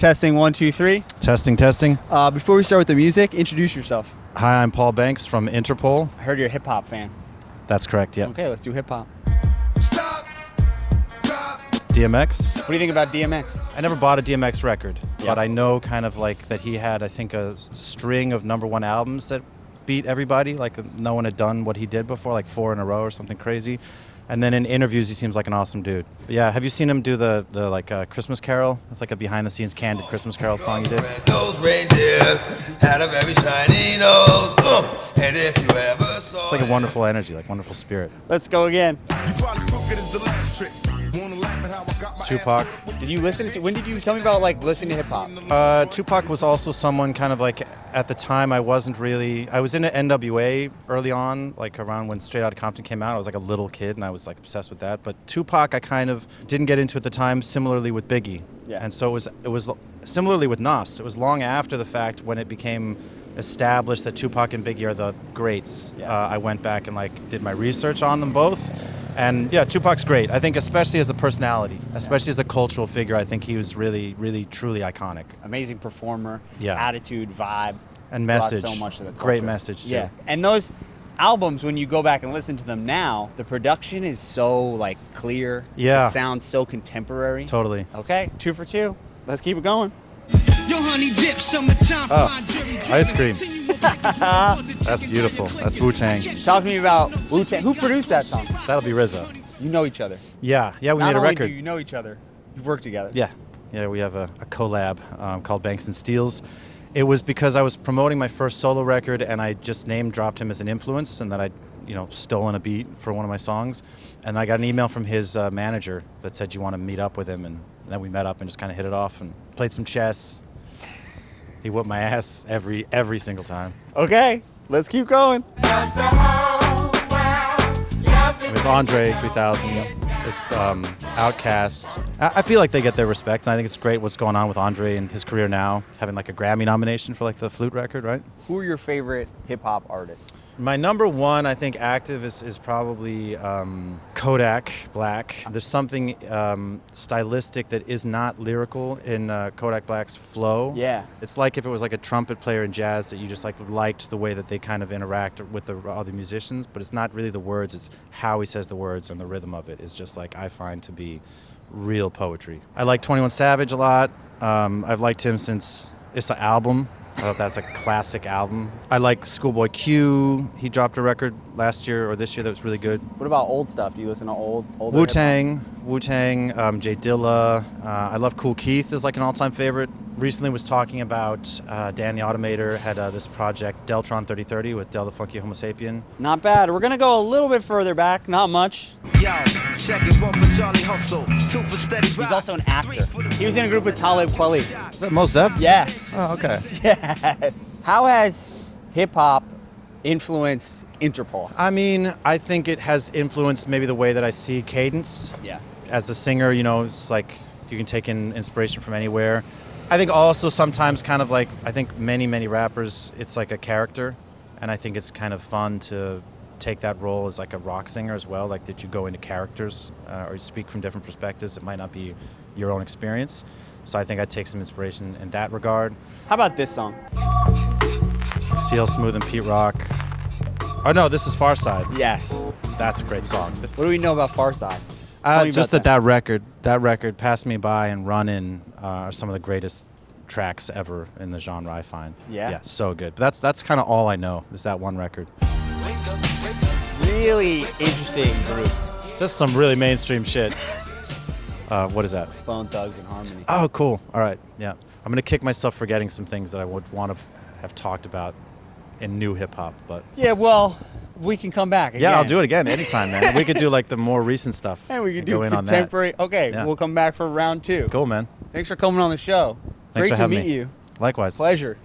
Testing 1, 2, 3. Testing, testing. Before we start with the music, introduce yourself. Hi, I'm Paul Banks from Interpol. I heard you're a hip hop fan. That's correct, yeah. Okay, let's do hip hop. DMX. What do you think about DMX? I never bought a DMX record, Yeah. but I know kind of like that he had, I think, a string of #1 albums that beat everybody. Like no one had done what he did before, like 4 in a row or something crazy. And then in interviews, he seems like an awesome dude. But yeah, have you seen him do the Christmas Carol? It's like a behind-the-scenes candid Christmas Carol song he did. Those reindeer had a very shiny nose. And if you ever saw Just like a wonderful energy, like wonderful spirit. Let's go again. Tupac. Did you listen to, when did you tell me about like listening to hip hop? Tupac was also someone kind of like, at the time I was into NWA early on, like around when Straight Outta Compton came out. I was like a little kid and I was like obsessed with that. But Tupac I kind of didn't get into at the time, similarly with Biggie. Yeah. And so it was similarly with Nas. It was long after the fact when it became established that Tupac and Biggie are the greats. Yeah. I went back and like did my research on them both. And yeah, Tupac's great. I think especially as a personality, especially as a cultural figure, I think he was really, really, truly iconic. Amazing performer, Yeah. attitude, vibe. And brought message. so much to the culture. Great message too. Yeah, and those albums, when you go back and listen to them now, the production is so like clear. Yeah. It sounds so contemporary. Totally. Okay, 2 for 2. Let's keep it going. Ice cream. That's beautiful. That's Wu-Tang. Talk to me about Wu-Tang. Who produced that song? That'll be RZA. You know each other. Yeah, we Not made a only record. do you know each other, you've worked together. Yeah, we have a collab called Banks and Steels. It was because I was promoting my first solo record and I just name dropped him as an influence and that I'd stolen a beat for one of my songs. And I got an email from his manager that said, you want to meet up with him? And then we met up and just kind of hit it off and played some chess. He whooped my ass every single time. Okay, let's keep going. It was Andre 3000. It's Outkast. I feel like they get their respect, and I think it's great what's going on with Andre and his career now, having like a Grammy nomination for like the flute record, right? Who are your favorite hip hop artists? My #1, I think, active is probably Kodak Black. There's something stylistic that is not lyrical in Kodak Black's flow. Yeah. It's like if it was like a trumpet player in jazz that you just like liked the way that they kind of interact with the other musicians, but it's not really the words, it's how he says the words and the rhythm of it is just like I find to be real poetry. I like 21 Savage a lot. I've liked him since It's an Album. I thought that's a classic album. I like Schoolboy Q. He dropped a record last year or this year that was really good. What about old stuff? Do you listen to older Wu-Tang, Jay Dilla. I love Kool Keith is like an all-time favorite. Recently was talking about Dan the Automator had this project, Deltron 3030 with Del the Funky Homo Sapien. Not bad. We're going to go a little bit further back, not much. He's also an actor. He was in a group with Talib Kweli. Is that Mos Def? Yes. Oh, okay. Yes. How has hip-hop influenced Interpol? I mean, I think it has influenced maybe the way that I see cadence. Yeah. As a singer, it's like you can take in inspiration from anywhere. I think also sometimes kind of like, I think many rappers, it's like a character. And I think it's kind of fun to take that role as like a rock singer as well, like that you go into characters or you speak from different perspectives. It might not be your own experience. So I think I take some inspiration in that regard. How about this song? CL Smooth and Pete Rock. Oh no, this is Pharcyde. Yes. That's a great song. What do we know about Pharcyde? Tell me Just about that record, Pass Me By and Runnin' are some of the greatest tracks ever in the genre, I find. Yeah? Yeah, so good. But that's kind of all I know, is that one record. Really interesting group. This is some really mainstream shit. What is that? Bone Thugs and Harmony. Oh, cool. All right, yeah. I'm going to kick myself for getting some things that I would want to have talked about in new hip-hop, but... Yeah, well, we can come back again. Yeah, I'll do it again anytime, man. We could do like the more recent stuff. And we could do go in on that. contemporary. Okay, Yeah. We'll come back for round 2. Cool, man. Thanks for coming on the show. Thanks Great for having to meet me. you. Likewise. Pleasure.